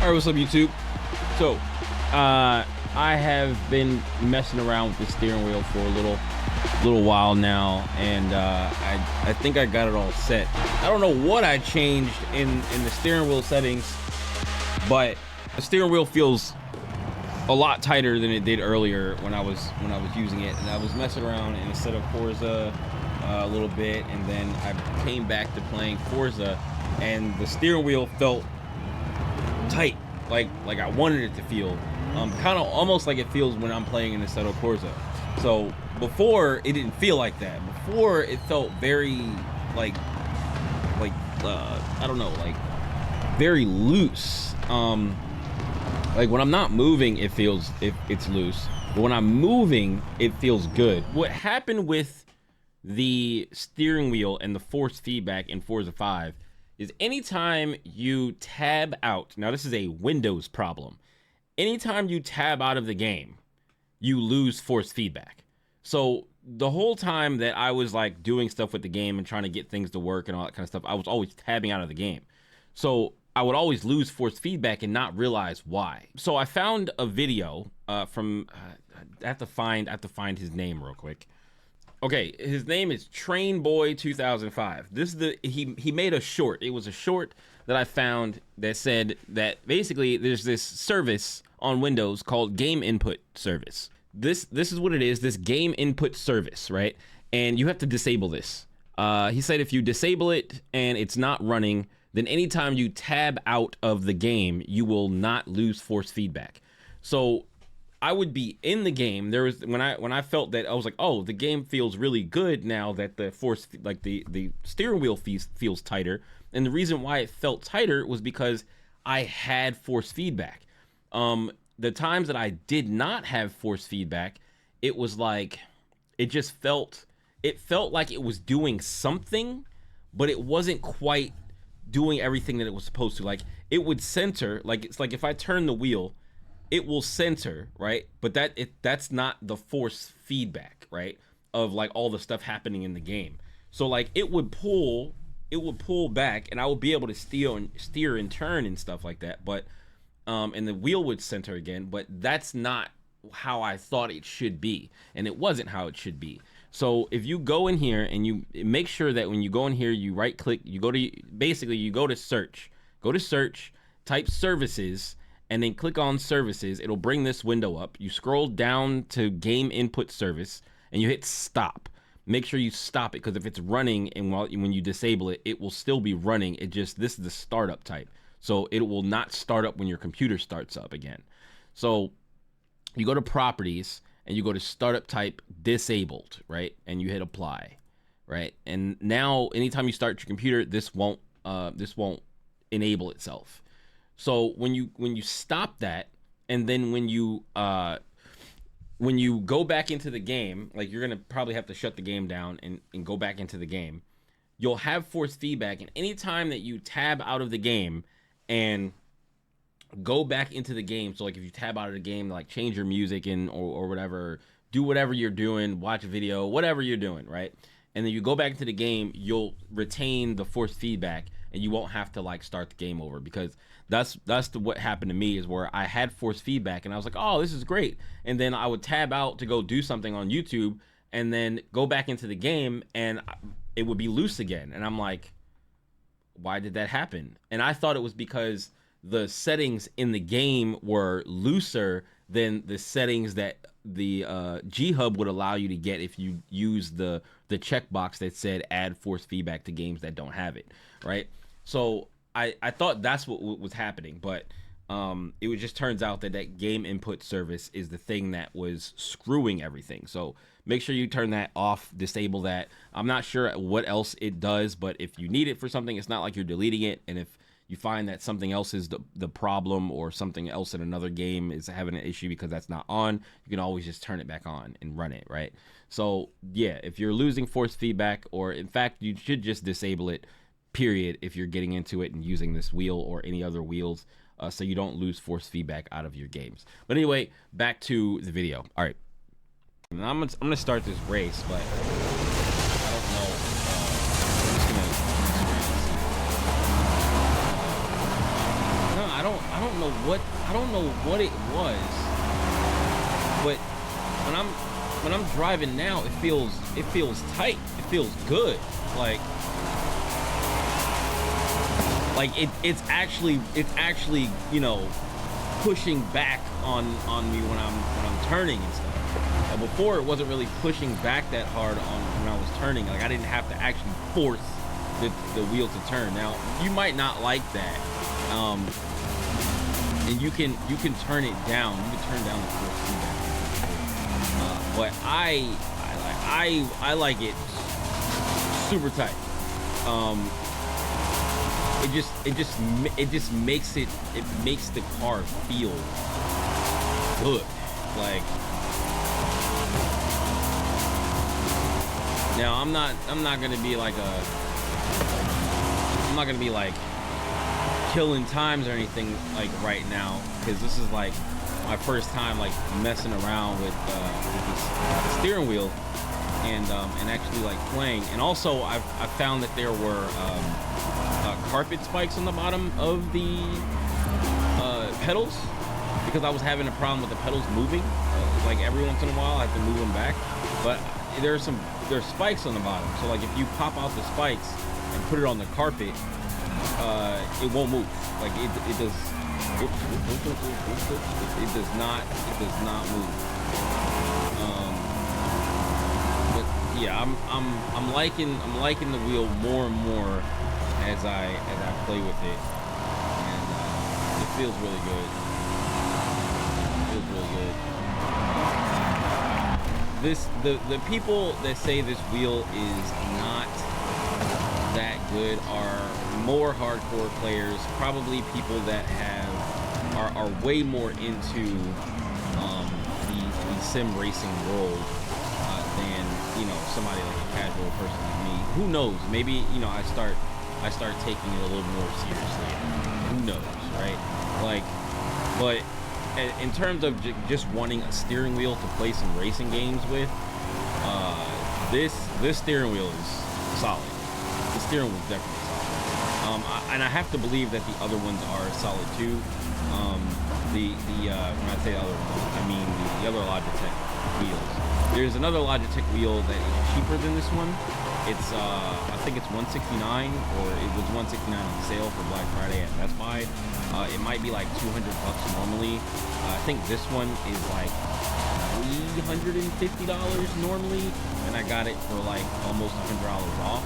Alright, what's up YouTube? So, I have been messing around with the steering wheel for a little while now, and I think I got it all set. I don't know what I changed in the steering wheel settings, but the steering wheel feels a lot tighter than it did earlier when I was using it, and I was messing around instead of Forza a little bit, and then I came back to playing Forza, and the steering wheel felt tight, like I wanted it to feel, kind of almost like it feels when I'm playing in the Solo Corsa. So before it didn't feel like that. Before it felt very like I don't know, like very loose. Like when I'm not moving, it's loose, but when I'm moving, it feels good. What happened with the steering wheel and the force feedback in Forza 5 is anytime you tab out, now this is a Windows problem, anytime you tab out of the game, you lose force feedback. So the whole time that I was like doing stuff with the game and trying to get things to work and all that kind of stuff, I was always tabbing out of the game. So I would always lose force feedback and not realize why. So I found a video from, I have to find his name real quick. Okay, his name is TrainBoy2005. This is he made a short. It was a short that I found that said that basically there's this service on Windows called Game Input Service. This is what it is, this Game Input Service, right? And you have to disable this. He said if you disable it and it's not running, then anytime you tab out of the game, you will not lose force feedback. So I would be in the game. There was when I felt that, I was like, oh, the game feels really good now that the force, like the steering wheel feels tighter. And the reason why it felt tighter was because I had force feedback. The times that I did not have force feedback, it was like, it felt like it was doing something, but it wasn't quite doing everything that it was supposed to. Like it would center, like it's like if I turn the wheel, it will center, right? But that's not the force feedback, right? Of like all the stuff happening in the game. So like it would pull back, and I would be able to steer and turn and stuff like that. But and the wheel would center again, but that's not how I thought it should be, and it wasn't how it should be. So if you go in here and you make sure that when you go in here, you right click, you go to search, type services, and then click on services. It'll bring this window up. You scroll down to game input service and you hit stop. Make sure you stop it, because if it's running and when you disable it, it will still be running. This is the startup type. So it will not start up when your computer starts up again. So you go to properties and you go to startup type disabled, right? And you hit apply, right? And now anytime you start your computer, this won't enable itself. So when you stop that, and then when you go back into the game, like you're gonna probably have to shut the game down and go back into the game, you'll have force feedback. And anytime that you tab out of the game and go back into the game, so like if you tab out of the game, like change your music or whatever, do whatever you're doing, watch a video, whatever you're doing, right? And then you go back into the game, you'll retain the force feedback, and you won't have to like start the game over, because that's what happened to me, is where I had force feedback and I was like, oh, this is great. And then I would tab out to go do something on YouTube and then go back into the game and it would be loose again. And I'm like, why did that happen? And I thought it was because the settings in the game were looser than the settings that the G-Hub would allow you to get if you use the checkbox that said add force feedback to games that don't have it, right? So I thought that's what was happening, but it just turns out that game input service is the thing that was screwing everything. So make sure you turn that off, disable that. I'm not sure what else it does, but if you need it for something, it's not like you're deleting it. And if you find that something else is the problem, or something else in another game is having an issue because that's not on, you can always just turn it back on and run it, right? So yeah, if you're losing force feedback, or in fact, you should just disable it, period, if you're getting into it and using this wheel or any other wheels, so you don't lose force feedback out of your games. But anyway, back to the video. All right, I'm gonna start this race, but I don't know. I'm just gonna don't know what it was, but when I'm driving now, it feels tight. It feels good. Like it's actually you know, pushing back on me when I'm turning and stuff. Before, it wasn't really pushing back that hard on when I was turning. Like I didn't have to actually force the wheel to turn. Now you might not like that, and you can turn it down. You can turn down the force feedback, but I like it super tight. It just makes the car feel good. Like, now I'm not gonna be like killing times or anything like right now, because this is like my first time like messing around with the steering wheel and actually like playing. And also I found that there were carpet spikes on the bottom of the pedals, because I was having a problem with the pedals moving. Like every once in a while I have to move them back, but there's spikes on the bottom. So like if you pop out the spikes and put it on the carpet, it won't move. Like it does. It does not move. But yeah, I'm liking the wheel more and more as I play with it, and it feels really good. The people that say this wheel is not that good are more hardcore players, probably people that are way more into the sim racing world than, you know, somebody like a casual person like me. Who knows? Maybe, you know, I start taking it a little more seriously. Who knows, right? Like, but in terms of just wanting a steering wheel to play some racing games with, this steering wheel is solid. The steering wheel is definitely solid. And I have to believe that the other ones are solid too. When I say other ones, I mean the other Logitech wheels. There's another Logitech wheel that is cheaper than this one. It's I think it's $169, or it was $169 on sale for Black Friday at Best Buy. It might be like $200 normally. I think this one is like $350 normally, and I got it for like almost $100 off.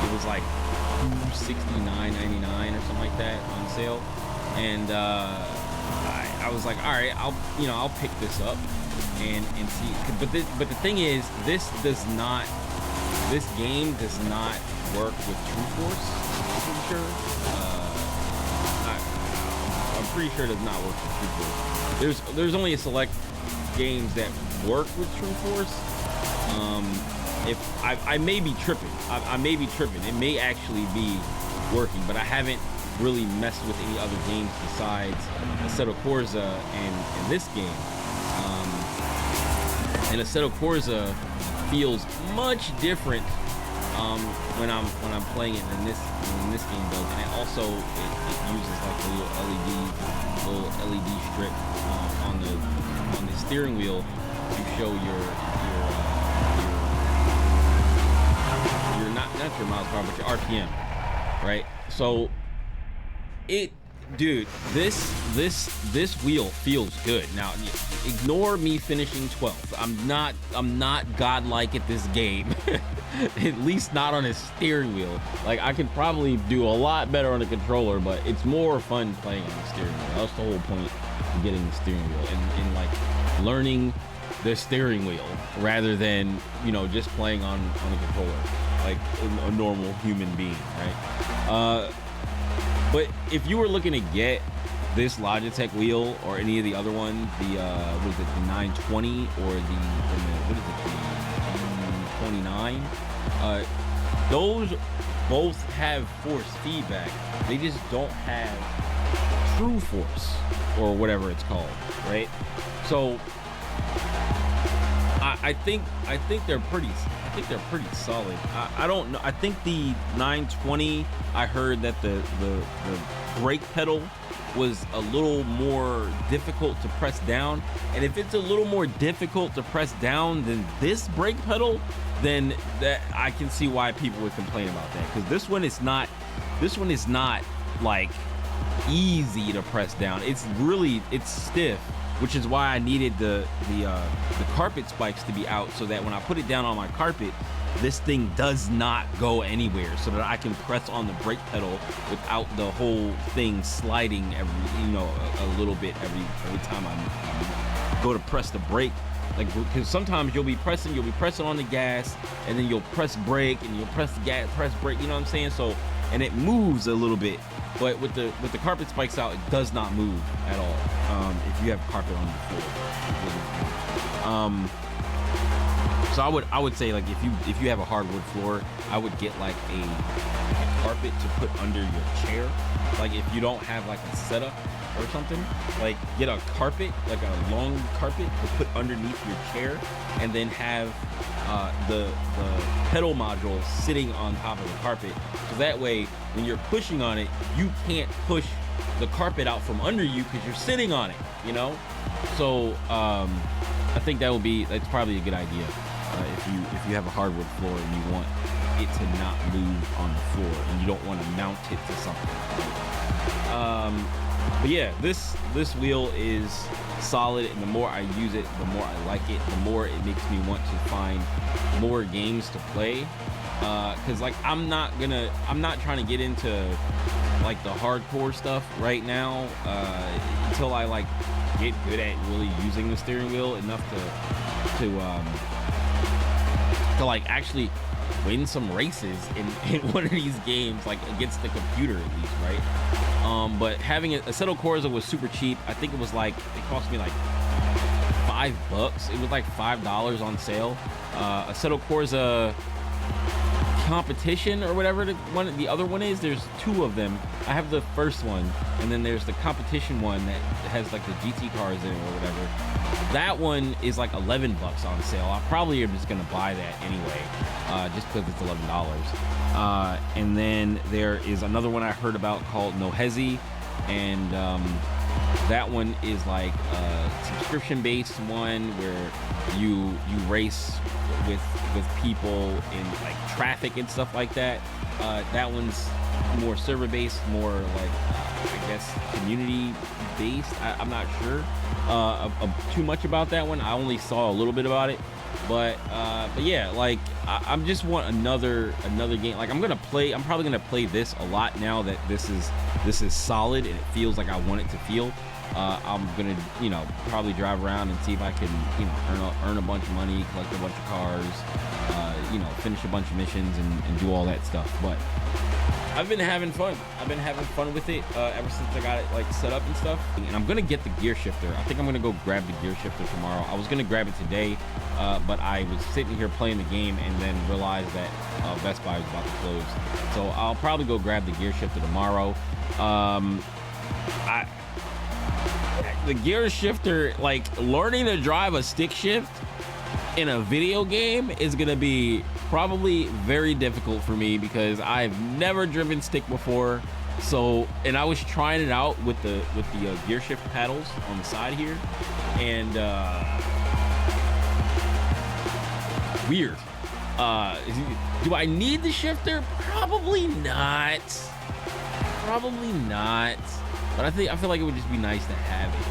It was like $269.99 or something like that on sale, and I was like, all right, I'll pick this up and see. But the thing is, this game does not work with True Force. I'm pretty sure. I'm pretty sure it does not work with True Force. There's only a select games that work with True Force. If I may be tripping, I may be tripping. It may actually be working, but I haven't really messed with any other games besides Assetto Corsa and this game. And Assetto Corsa feels much different when I'm playing it than this game does. And it also it uses like a little LED strip on the steering wheel to show your not your miles per hour, but your RPM, right? So dude, this wheel feels good. Now, ignore me finishing 12th. I'm not godlike at this game. At least not on a steering wheel. Like, I could probably do a lot better on a controller, but it's more fun playing on the steering wheel. That's the whole point of getting the steering wheel and like learning the steering wheel rather than, you know, just playing on a controller like a normal human being, right? But if you were looking to get this Logitech wheel or any of the other ones, the what is it, the 920 or the what is it, the 29, those both have force feedback. They just don't have true force or whatever it's called, right? So I think they're pretty think they're pretty solid. I don't know. I think the 920, I heard that the brake pedal was a little more difficult to press down. And if it's a little more difficult to press down than this brake pedal, then that I can see why people would complain about that. Because this one is not like easy to press down. It's stiff, which is why I needed the carpet spikes to be out, so that when I put it down on my carpet, this thing does not go anywhere, so that I can press on the brake pedal without the whole thing sliding a little bit every time I go to press the brake. Like, because sometimes you'll be pressing on the gas, and then you'll press brake, and you'll press the gas, press brake. You know what I'm saying? So, and it moves a little bit, but with the carpet spikes out, it does not move at all. If you have carpet on the floor. So I would say, like, if you have a hardwood floor, I would get like a carpet to put under your chair. Like, if you don't have like a setup or something, like, get a carpet, like a long carpet to put underneath your chair, and then have the pedal module sitting on top of the carpet, so that way when you're pushing on it, you can't push the carpet out from under you because you're sitting on it, you know. So I think that's probably a good idea if you have a hardwood floor and you want it to not move on the floor and you don't want to mount it to something. But yeah, this wheel is solid, and the more I use it, the more I like it, the more it makes me want to find more games to play. Cause like I'm not trying to get into like the hardcore stuff right now until I like get good at really using the steering wheel enough to like actually win some races in one of these games, like against the computer at least, right? But having a Assetto Corsa was super cheap. I think it was like, it cost me like $5. It was like $5 on sale. Assetto Corsa Competition or whatever the other one is. There's two of them. I have the first one, and then there's the competition one that has like the GT cars in it or whatever. That one is like $11 on sale. I probably am just gonna buy that anyway, just because it's $11. And then there is another one I heard about called No Hezi, and that one is like a subscription-based one where you race with people in like traffic and stuff like that. That one's more server-based, more like I guess community-based. I'm not sure too much about that one. I only saw a little bit about it, but yeah, like I just want another game. Like I'm probably gonna play this a lot now that this is solid and it feels like I want it to feel. I'm gonna probably drive around and see if I can earn a bunch of money, collect a bunch of cars, finish a bunch of missions and do all that stuff. But I've been having fun with it ever since I got it like set up and stuff. And I'm gonna get the gear shifter. I think I'm gonna go grab the gear shifter tomorrow. I was gonna grab it today, but I was sitting here playing the game and then realized that Best Buy was about to close. So I'll probably go grab the gear shifter tomorrow. The gear shifter, like learning to drive a stick shift in a video game is gonna be probably very difficult for me because I've never driven stick before. So, and I was trying it out with the gear shift paddles on the side here, and weird. Do I need the shifter? Probably not. But I feel like it would just be nice to have it.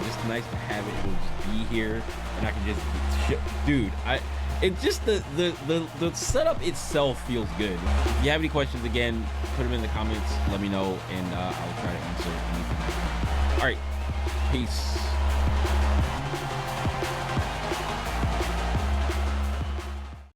Just nice to have it. It will just be here, and I can just dude. It just the setup itself feels good. If you have any questions, again, put them in the comments. Let me know, and I'll try to answer anything. All right, peace.